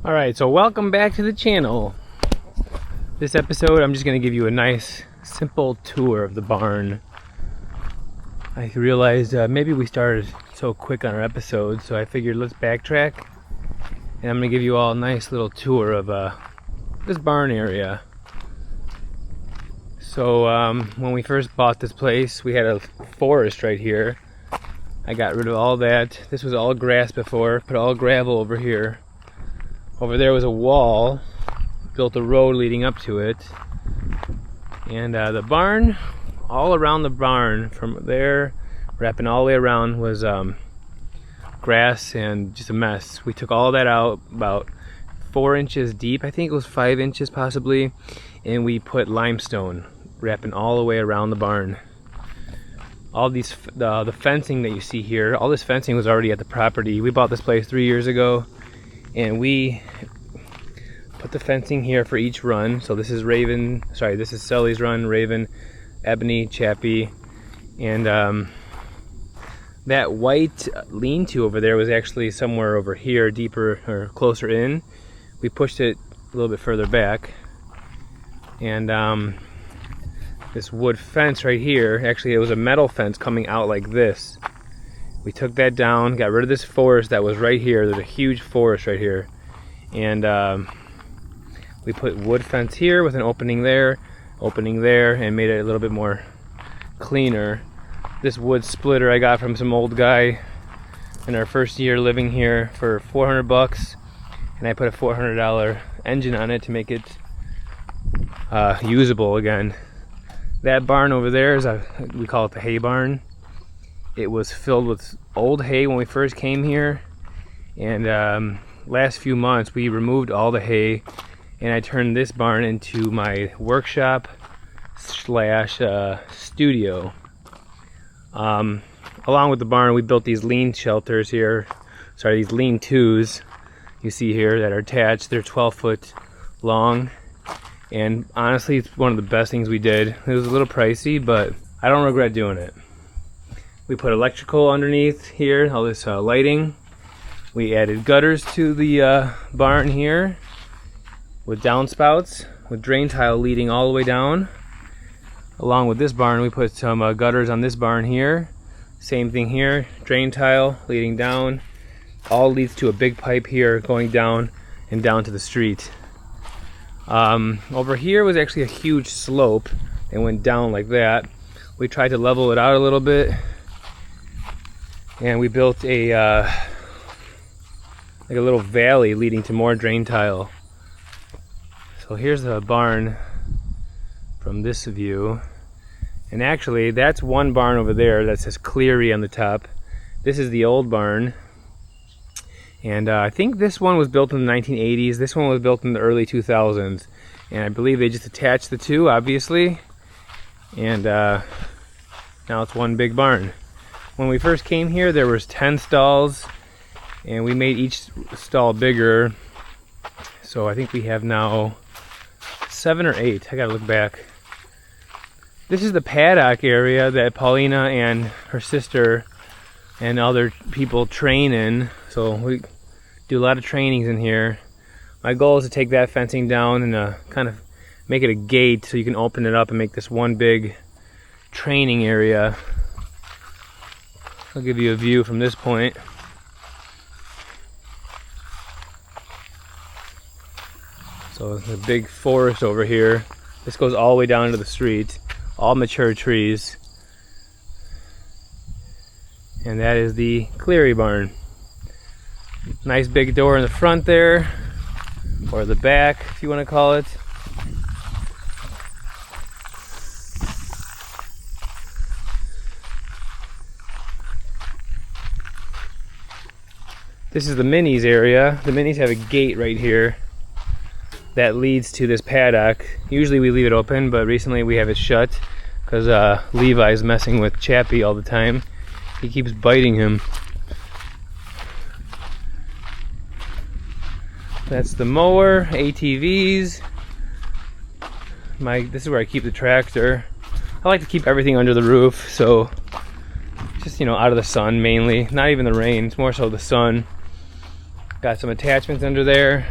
Alright, so welcome back to the channel. This episode I'm just going to give you a nice simple tour of the barn. I realized maybe we started so quick on our episode, so I figured let's backtrack and I'm going to give you all a nice little tour of this barn area. So when we first bought this place, we had a forest right here. I got rid of all that. This was all grass before, put all gravel over here. Over there was a wall, built a road leading up to it. And the barn, all around the barn, from there, wrapping all the way around, was grass and just a mess. We took all that out, about 4 inches deep, I think it was 5 inches possibly, and we put limestone, wrapping all the way around the barn. All these, the fencing that you see here, all this fencing was already at the property. We bought this place 3 years ago. And we put the fencing here for each run. So this is this is Sully's run, Raven, Ebony, Chappie, and that white lean-to over there was actually somewhere over here, deeper or closer in. We pushed it a little bit further back, and this wood fence right here, actually it was a metal fence coming out like this. We took that down, got rid of this forest that was right here. There's a huge forest right here. And we put wood fence here with an opening there, and made it a little bit more cleaner. This wood splitter I got from some old guy in our first year living here for 400 bucks. And I put a $400 engine on it to make it usable again. That barn over there is we call it the hay barn. It was filled with old hay when we first came here, and last few months we removed all the hay, and I turned this barn into my workshop slash studio. Along with the barn, we built these lean shelters here, these lean-tos you see here that are attached. They're 12 foot long, and honestly it's one of the best things we did. It was a little pricey, but I don't regret doing it. We put electrical underneath here, all this lighting. We added gutters to the barn here with downspouts, with drain tile leading all the way down. Along with this barn, we put some gutters on this barn here. Same thing here, drain tile leading down. All leads to a big pipe here going down and down to the street. Over here was actually a huge slope and went down like that. We tried to level it out a little bit. And we built a like a little valley leading to more drain tile. So here's the barn from this view. And actually, that's one barn over there that says Cleary on the top. This is the old barn. And I think this one was built in the 1980s. This one was built in the early 2000s. And I believe they just attached the two, obviously. And now it's one big barn. When we first came here, there was 10 stalls, and we made each stall bigger. So I think we have now 7 or 8. I gotta look back. This is the paddock area that Paulina and her sister and other people train in. So we do a lot of trainings in here. My goal is to take that fencing down and kind of make it a gate so you can open it up and make this one big training area. I'll give you a view from this point. So there's a big forest over here. This goes all the way down to the street. All mature trees. And that is the Cleary Barn. Nice big door in the front there, or the back if you want to call it. This is the minis area. The minis have a gate right here that leads to this paddock. Usually we leave it open, but recently we have it shut because Levi's messing with Chappie all the time. He keeps biting him. That's the mower, ATVs. This is where I keep the tractor. I like to keep everything under the roof, so just, you know, out of the sun mainly. Not even the rain, it's more so the sun. Got some attachments under there.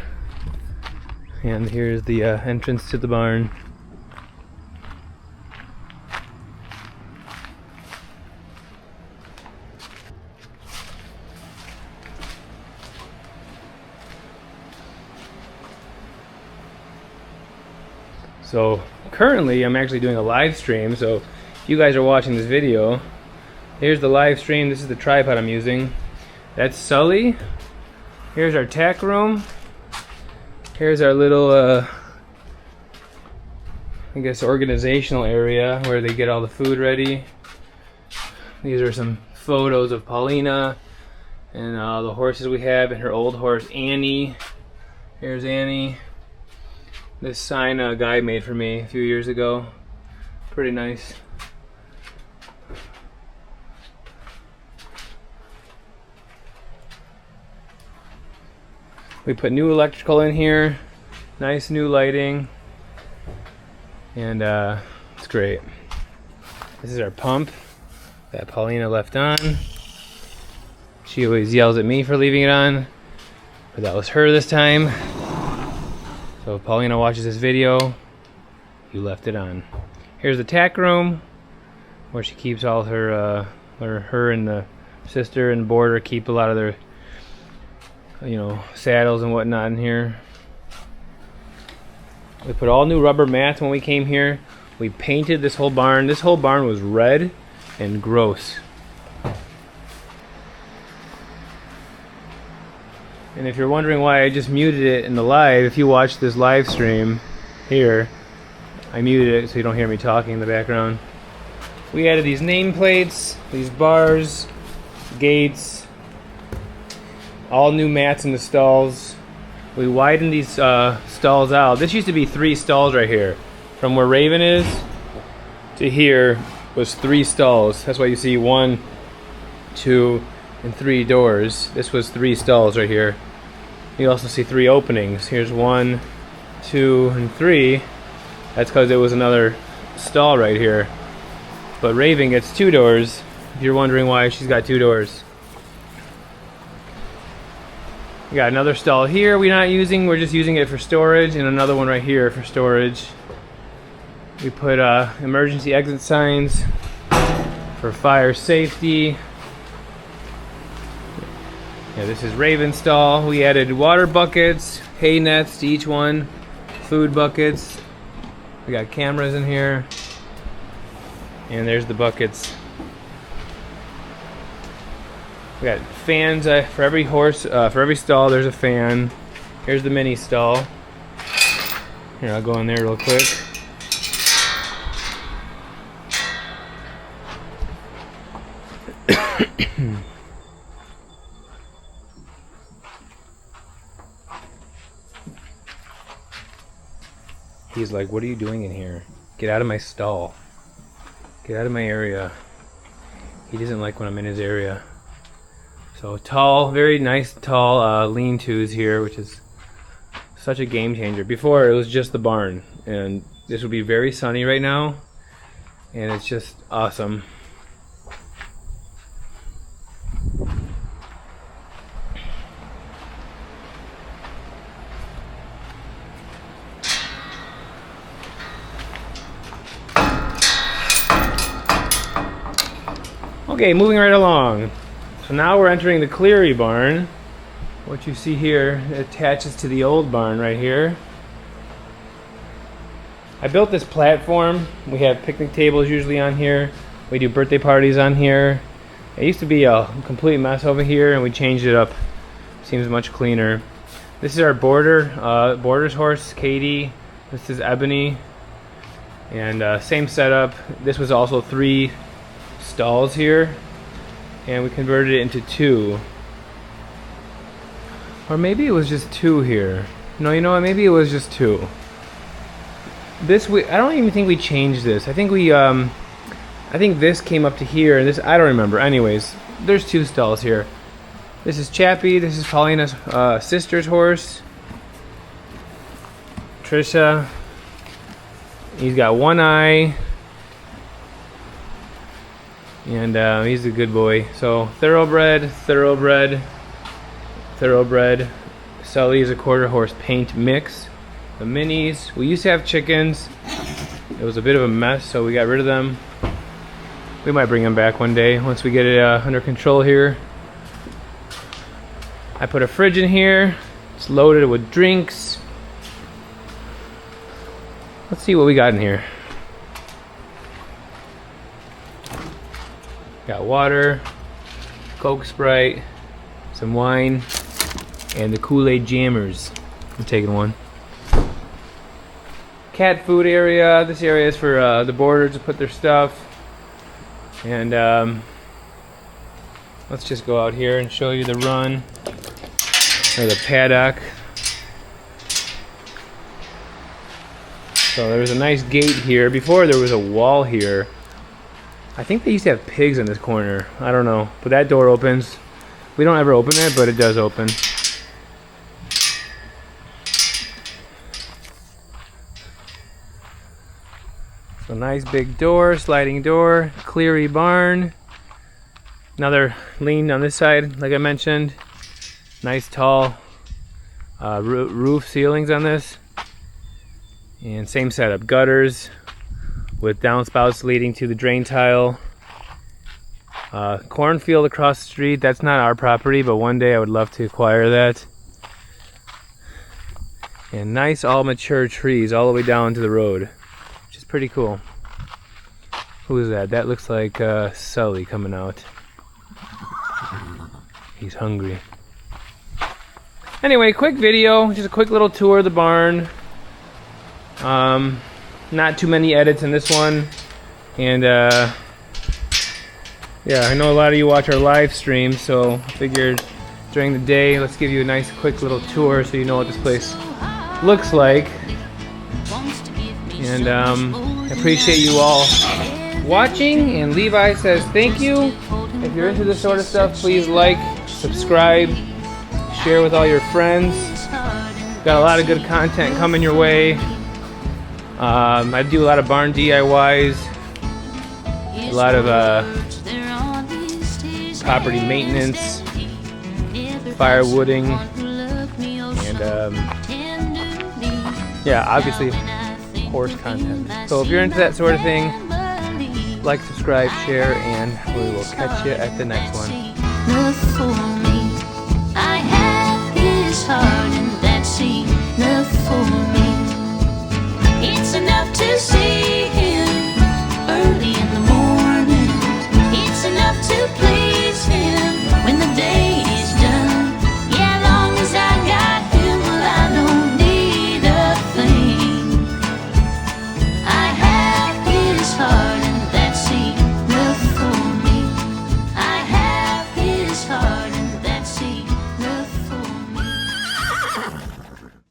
And here's the entrance to the barn. So currently I'm actually doing a live stream, so if you guys are watching this video, here's the live stream. This is the tripod I'm using. That's Sully. Here's our tack room. Here's our little I guess organizational area where they get all the food ready. These are some photos of Paulina and the horses we have, and her old horse Annie. Here's Annie. This sign a guy made for me a few years ago. Pretty nice. We put new electrical in here. Nice new lighting. And it's great. This is our pump that Paulina left on. She always yells at me for leaving it on, but that was her this time. So if Paulina watches this video, you left it on. Here's the tack room where she keeps all her, where her and the sister and the boarder keep a lot of their, you know, saddles and whatnot in here. We put all new rubber mats when we came here. We painted this whole barn. This whole barn was red and gross. And if you're wondering why I just muted it in the live, if you watch this live stream here, I muted it so you don't hear me talking in the background. We added these nameplates, these bars, gates, all new mats in the stalls. We widened these stalls out. This used to be 3 stalls right here. From where Raven is to here was 3 stalls. That's why you see 1, 2, and 3 doors. This was 3 stalls right here. You also see 3 openings. Here's 1, 2, and 3. That's because there was another stall right here. But Raven gets 2 doors. If you're wondering why she's got 2 doors. We got another stall here we're not using. We're just using it for storage, and another one right here for storage. We put emergency exit signs for fire safety. Yeah, this is Raven's stall. We added water buckets, hay nets to each one, food buckets. We got cameras in here. And there's the buckets. We got fans for every horse, for every stall there's a fan. Here's the mini stall. Here, I'll go in there real quick. He's like, what are you doing in here? Get out of my stall. Get out of my area. He doesn't like when I'm in his area. So tall, very nice tall lean-tos here, which is such a game changer. Before it was just the barn, and this would be very sunny right now, and it's just awesome. Okay, moving right along. So now we're entering the Cleary Barn. What you see here attaches to the old barn right here. I built this platform. We have picnic tables usually on here. We do birthday parties on here. It used to be a complete mess over here, and we changed it up. Seems much cleaner. This is our boarder's horse, Katie. This is Ebony. And same setup. This was also 3 stalls here, and we converted it into 2. Or maybe it was just 2 here. No, you know what? Maybe it was just 2. This I don't even think we changed this. I think we I think this came up to here, and this I don't remember. Anyways, there's 2 stalls here. This is Chappie. This is Paulina's sister's horse, Trisha. He's got 1 eye. And he's a good boy. So Thoroughbred. Sully is a quarter horse paint mix. The minis. We used to have chickens. It was a bit of a mess, so we got rid of them. We might bring them back one day once we get it under control here. I put a fridge in here. It's loaded with drinks. Let's see what we got in here. Got water, Coke Sprite, some wine, and the Kool-Aid Jammers. I'm taking one. Cat food area. This area is for the boarders to put their stuff. And let's just go out here and show you the run, or the paddock. So there's a nice gate here. Before there was a wall here. I think they used to have pigs in this corner. I don't know. But that door opens. We don't ever open it, but it does open. So nice big door, sliding door, Cleary Barn. Another lean on this side, like I mentioned. Nice tall roof ceilings on this. And same setup, gutters with downspouts leading to the drain tile. Cornfield across the street. That's not our property, but one day I would love to acquire that. And nice all mature trees all the way down to the road. Pretty cool. Who is that? That looks like Sully coming out. He's hungry. Anyway, quick video, just a quick little tour of the barn. Not too many edits in this one. And yeah, I know a lot of you watch our live stream, so I figured during the day, let's give you a nice quick little tour so you know what this place looks like. And I appreciate you all watching, and Levi says thank you. If you're into this sort of stuff, please like, subscribe, share with all your friends. Got a lot of good content coming your way. I do a lot of barn DIYs, a lot of property maintenance, firewooding, and yeah, obviously horse content. So if you're into that sort of thing, like, subscribe, share, and we will catch you at the next one.